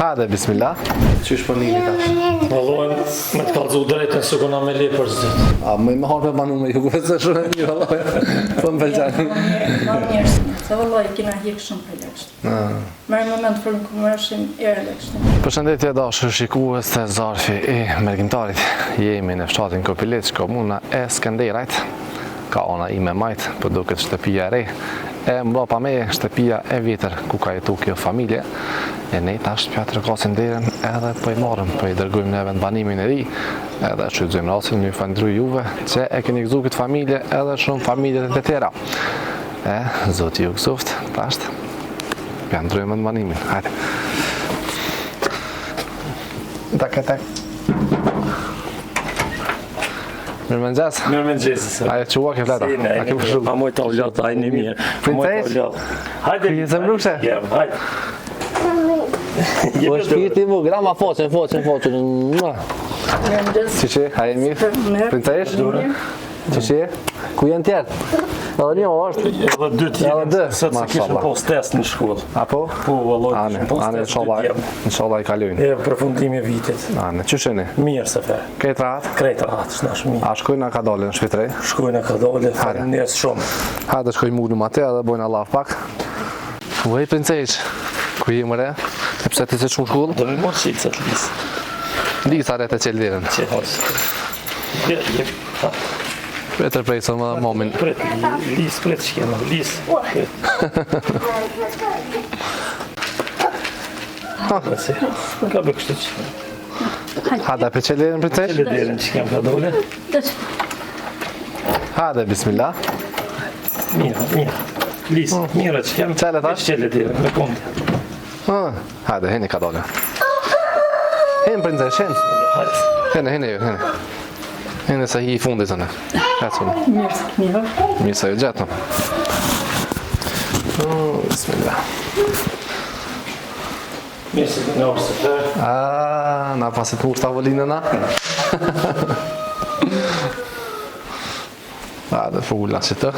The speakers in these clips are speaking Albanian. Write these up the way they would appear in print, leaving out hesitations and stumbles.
Hajde, bismillah. Qysh po nini tash? Vallojnë me të kallëzu drejtën se kona me le për zët. A më harë me banu me ju, se shumë e mirë, valloj. Po më pëlqen. Ma mirë, se valloj, kina hjekë shumë për lekshtë. Merë moment për në kumërshim e lekshtë. Përshëndetje dashur shikues të zarfi e Mergjimtarit. Jemi në fshatin Kopiliç, komuna e Skënderajt. Ka ona ime majt, për duket shtëpia e re. E mbrapa me shtëpia e vjetër ku ka jetu kjo familje. E ne tash pja të rëkasin derën edhe po i marrëm, po i dërgujmë neve në banimin e ri, edhe shqyëzojmë rasin, një falendru juve që e keni gëzu këtë familje edhe shumë familjet e të tjera. Zoti ju gëzuft, tasht, pja ndrujmë në banimin, hajde. Tak. Mirëmëngjes. Mirëmëngjes. Aja qua ke fleta? A ke përshu? Pa moj të avljat, a i një mirë. Princesh? Hajde. Këje zemrushe? Hajde. Po shpirti mu, grama foqen. Si që, haje mirë? Princesh? Si që, ku jenë tjerë? Edhe një është? Edhe dy tjerë, se të kishën pos test në shkollë. Apo? Po, valloj, Ane, inshallah i kalujnë. E përfundimi e vitit. Ane, që shëni? Mirë se fe. Këtë rahat? Krejt rahat, shnash mirë. A shkojnë a ka dalë në shpitrej? Shkojnë ka dole, njës shumë. Hajde shkojnë mullu ma te edhe bojnë Allah pak. Uej, Princesh, ku je mëre? E pse ti se shumë shkullë? Do me morë qilë se të lisë. Lisa rete qeldirën. Që hasë. Petër prej së më momin. Pret që kema, lisë. Ka bë kështë që. Hajde, pe qeldirën, Princesh? Qeldirën që kem ka dole. Hajde, bismillah. Mirë. Lisë, mirë që kem. Qele tash? Qeldirën, me kondë. Hajde, heni ka dole. Hen, Princesh, hen. Hene. Hene se hi I fundi zëne. Mirë se ju gjetëm. Bismillah. Mirë se të në orë se të. Na pasit mu shtavolinë na. Dhe fulla që të.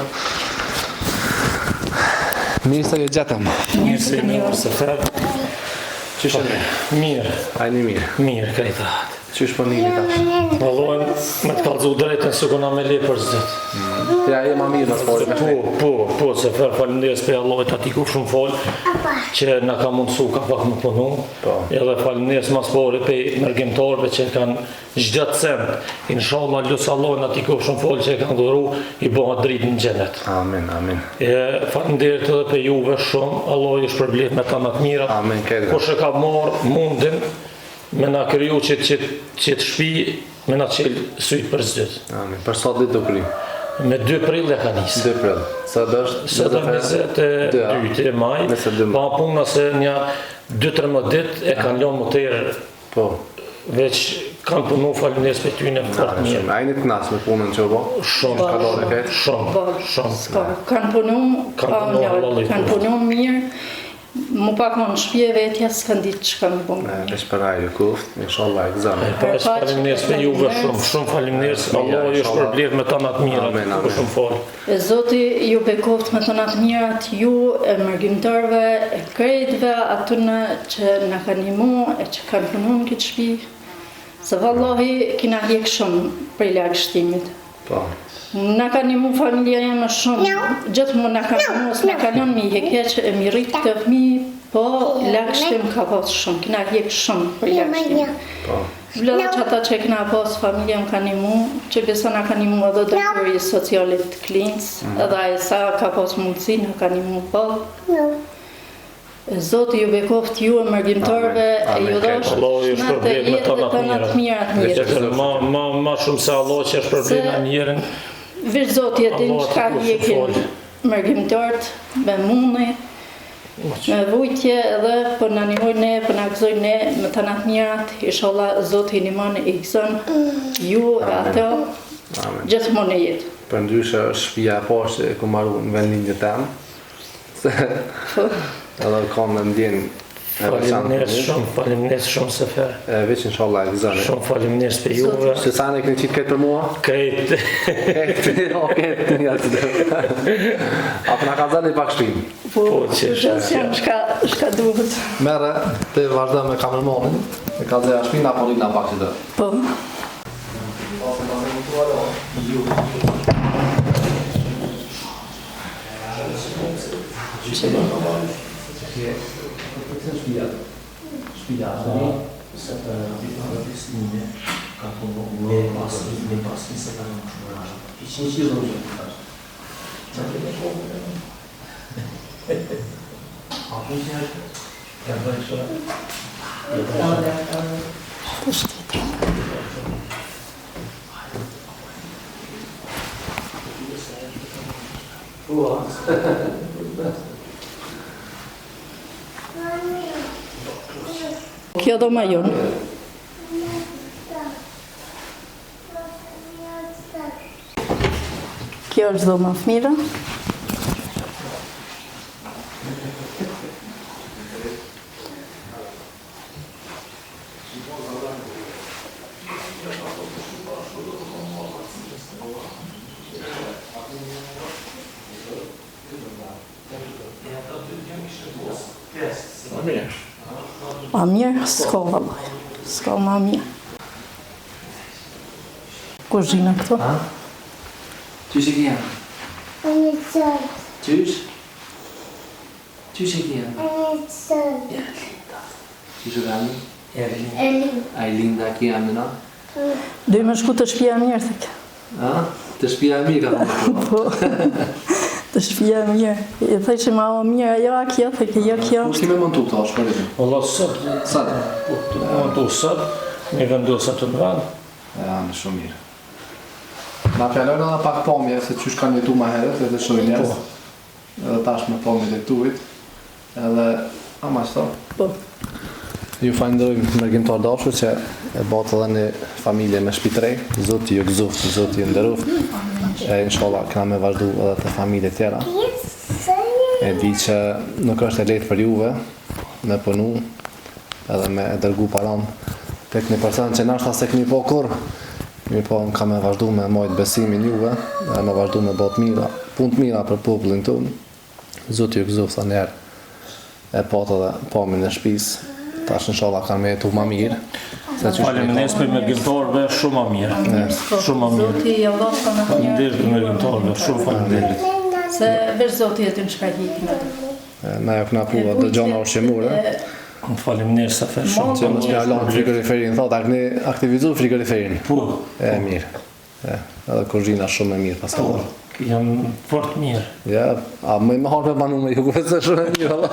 Mirë se ju gjetëm. Mirë se të në orë se të. Qysh e ne? Mirë. Ajni mirë. Mirë, krejt rahat. Qysh po nini tash? Vallojnë me të kallëzu drejtën se kona me le për zët. Ja, e ma mirë në spori me shte. Po, se falenderës për Allahit ati ku shumë folë, që na ka mundësu ka pak më punu, edhe falenderës ma spori për Mergjimtarëve që kanë gjdatë cent. Inshallah, lusë Allahit ati ku shumë folë që e kanë dhuru, I bëha dritë në gjenet. Amin. Falenderët edhe për juve shumë, Allah ju shpërblet me ta më të mira. Amin, këtë. Kush e ka marë mundin, me na kriju që të shpi, me na qelë sytë për zdyt. Amin. Për sa ditë do kry? Me 2 prill e ka njësë. 2 prill. Sa dështë? Së të 22 maj, pa puna se një 2-13 dit e kanë lënë më tërë, veç kanë punu falenderës për ty në fort mirë. A jeni të nasë me punën që bo? Shumë. Kanë punu mirë, më pak më në shpje vetja s'kan ditë që kam bëmë mirë. Vesh për ajë kuft, inshallah e gëzame. Falenderës për juve shumë falenderës, Allah ju shpërblet me të natë mirat, shumë falë. Zoti ju bekoft me të natë mirat, ju e Mergjimtarëve, e krejtve, atënë që në kanë imu, e që kanë punu në këtë shpi, se vallahi kina hjek shumë për lagështimit. Në ka një mu familja jeme shumë, gjithë mu në ka mos, në ka lënë mi hekeq e mi rritë të fmi, po lagështim ka pas shumë, kina hjek shumë për lagështim. Vlodha që ata që kina pas familja më ka një mu, që besa në ka një mu edhe doktori socialit klinës, edhe a e sa ka pas mundësi, në ka një mu po. Zoti ju bekoft ju e Mergjimtarëve, e ju dhosh në të jetë dhe të natë mirat mirë. Ma shumë se Allah që është problema njerën. Vish Zoti e din që ka jekin Mergjimtarët, me muni, me vujtje edhe për në njëmoj ne, për në gëzoj ne, me të natë mirat, inshallah Zoti një manë I gëzën, ju e ato, gjithë më në jetë. Për ndryshe është shpia e pashtë që ku marru në vendin që temë, edhe kam në ndjenë Faleminderit shumë se fe. Veç inshallah e vizane. Shumë faleminderit për juve. Se sa ne keni qitë këtë për mua? Krejt. Okej, ja të dhe. Apo na ka zani pak shpinë. Po, jam shka duhet. Merre, të vazhdo me kamermonin. E ka zëja shpinë, apo rina pak që dhe. Po. Kjo do ma jonë. Kjo është do ma fmira. Ma mirë, s'ka vallaj. S'ka ma mirë. Kuzhina këto? Qysh e kjen? Qysh? Qysh e kjen? Ja, linda. Qysh e gani? A i linda ki jam në? Dhe me shku të shpia mirë, thëk. Të shpia mirë ka të Po. Të shpia mirë. E thej që ma o mirë ajo a kjo, thëk e jo kjo. Kush kime montu këto, shpëritin? Allah sot. Montu sot. Me vendosat të në vend. Ja, në shumë mirë. Na fjallojnë edhe pak pomje, se qysh kanë jetu ma heret, edhe shojnë njerës. Edhe tash me pomje të këturit. Edhe, ama qëto. Po. Ju falenderojmë mërgjimtar dashur që e bota edhe një familje me shpitrej. Zoti ju gëzuft, Zoti ju nderuft. E inshallah këna me vazhdu edhe të familje tjera. E di që nuk është e lehtë për juve me punu edhe me dërgu paran tek një person që nashta se këni po kur. Mirë po ka me vazhdu me mojt besimin juve edhe me vazhdu me bot mira, punë të mira për popullin tonë. Zoti ju gëzuft sa njerë e pata dhe pamin e shpis. Tash inshallah kanë me jetu ma mirë. Faleminderit për mërgjimtarëve, shumë ma mirë. Shumë ma mirë. Zoti i Allah ka në mirë. Faleminderit për mërgjimtarëve, shumë faleminderit. Se veç Zoti jetin shka hikin atë. Na jo këna pua dhe gjona ushqimure. Faleminderit sa fe shumë. Që mos mja lanë frigoriferin, thot, a këni aktivizu frigoriferin. Po. E mirë. Edhe kuzhina shumë e mirë pas ka dorë. Jam fort mirë. Ja, a me harë me banu me ju, se shumë e mirë, Allah.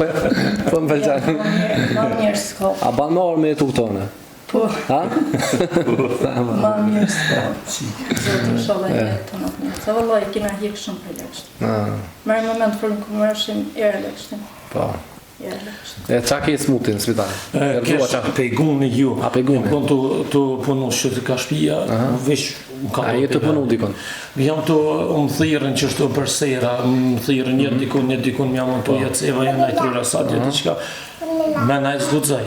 Po më pëlqenë. Ma mirë s'ka. A banë me harë me jetu këtone? Po. Ha? Ma mirë s'ka. Zoti inshallah jetë në të mirë. Se vallaj kina hikë shumë për lekshtë. Merë moment për në këmërshim erë lekshtin. Po. E qa ke smutin në spital? Kesh pejguni ju. A pejguni? Kon të punu që ka shpia, veç A je të punu dikon? Jam të më thirën që shtu për sera, më thirën një dikun mja më të jetë eva jenë najtë rrëra sa djetë qka. Me najtë zgudzaj.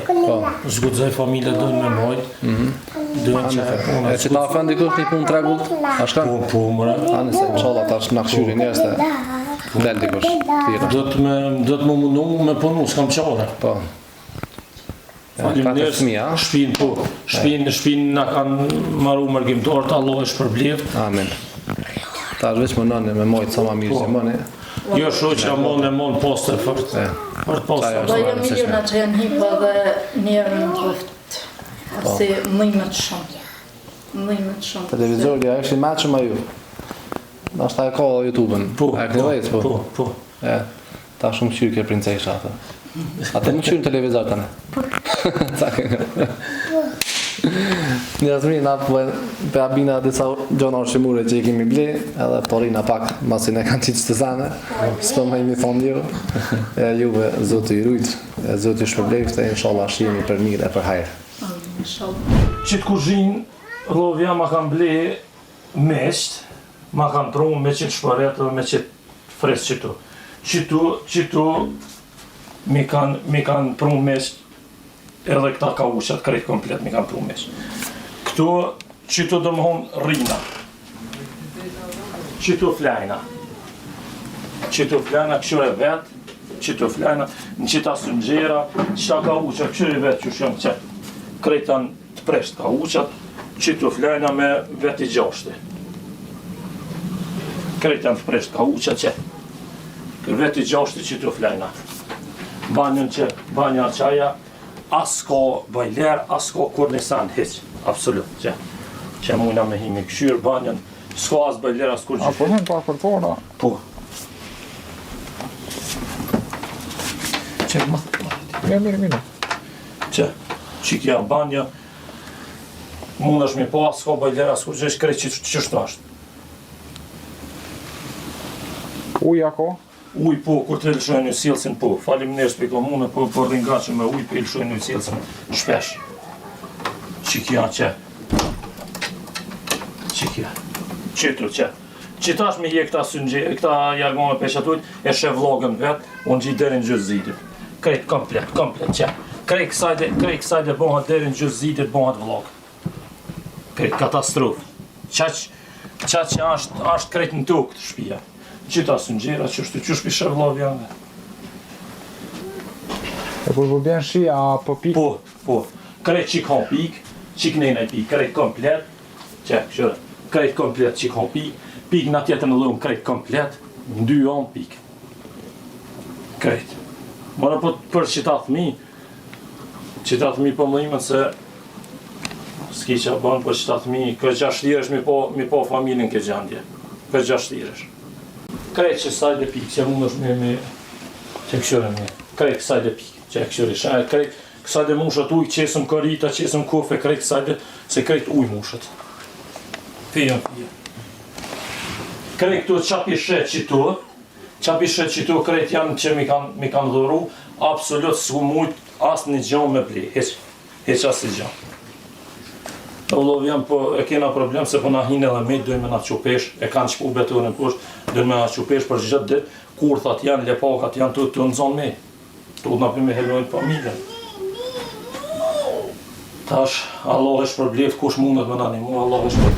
Zgudzaj familje dojnë me mojtë. Dojnë që e punë. E që ta ofendi kush një punë tregut? A shkan? Po, mëra. A nëse, inshallah tash në këshyri njerës të del dikush. Do të më mundu me punu, s'kam qare. Po. Faleminderit shpinë, po. Shpinë na kanë marru mërgjimtarët, Allah është përbleft. Amin. Ta është veç më nënë me mojtë sa ma mirë që mëni. Jo shoqja mon poste fort. Fort poste. Do jo miliona që janë hipa dhe njerë në qoftë. Si mëjmet shumë. Mëjmet shumë. Televizori, a është i meqëm a ju? Nashta e ka YouTube-ën. A e këni vejtë, po? Po. Ta shumë qyrë ke princesha atë. Ate më qyrë në televizor të ne? Njësmi, na për abina disa gjona ushqimure që i kemi ble, edhe porina pak, masin e kanë qitë të zane, s'po më imi thonë ju, juve Zotë i rujtë, Zotë i shpërbleft, e inshallah shihemi për mirë e për hajrë. Qitë kuzhinë, rovja ma kanë ble mesht, ma kanë prunë me qitë shparet dhe me qitë fresë qitu. Qitu, mi kanë prunë mesht edhe këta kauqat krejt komplet mi kam pru mesh. Këtu, qëtu do më honë rrina. Qëtu flajna. Qëtu flajna këshure vetë, qëtu flajna, në qëta sëngjera, qëta kauqat këshure vetë që shëmë qëtë. Krejtan të presht kauqat, qëtu flajna me veti gjashti. Krejtan të presht kauqat qëtë. Kër veti gjashti qëtu flajna. Banjën që, banja qaja, as ka bajler, as ka kur nisan hiq. Absolut, që mujna me himi këshyrë banjën, s'ka as bajler, as kur gjithë. A po hem pa për tona? Po. Qek ma? Mire. Që kja banja, mund është mi po, as ka bajler, as kur gjithë, krejt qështu ashtë. Uja ko? Uj po, kur të lëshojnë një silësin po, falim nërës për komunë, po ringa që me uj për lëshojnë një silësin shpesh. Që kja që. Qëtru që. Qëtash me je këta sëngje, këta jargone për shatujt, e shë vlogën vetë, unë gjithë derin gjësë zidit. Krejt komplet që. Krejt kësajde bohat derin gjësë zidit bohat vlogë. Krejt katastrofë. Qa që ashtë krejt në tukë të shpia. Qita sëngjera, qështu pishe vlogë janë. E po bjen shi, a po pik? Po. Krejt qik hon pik, qik nejnë e pik, krejt komplet. Qërë, krejt komplet qik hon pik, pik në tjetër në lumë krejt komplet, në 2 on pik. Krejt. Mëra po për qita thmi po më imën se s'ki që banë për qita thmi, kër 6 lirësh mi po familjen ke gjandje. Kër 6 lirësh. Krejt që sajde pik, që mund është me që këshore me. Krejt kësajde pik, që këshore shë. Krejt kësajde mushat uj, qesëm karita, qesëm kofe, krejt kësajde, se krejt uj mushat. Fijon. Krejt këtu qapi shet që tu, krejt janë që mi kanë dhuru, absolut s'u mujt asë një gjanë me ble, heq asë një gjanë. Vëllov jam po e kena problem se po na hinë edhe me dojnë me na qupesh, e kanë qpu betonën poshtë, dojnë me na qupesh për gjithë dit, kurthat janë, lepakat janë të nëzon me. Të na për me helojnë familjen. Tash, Allah është për bleft, kush mundet me na një mu, Allah është për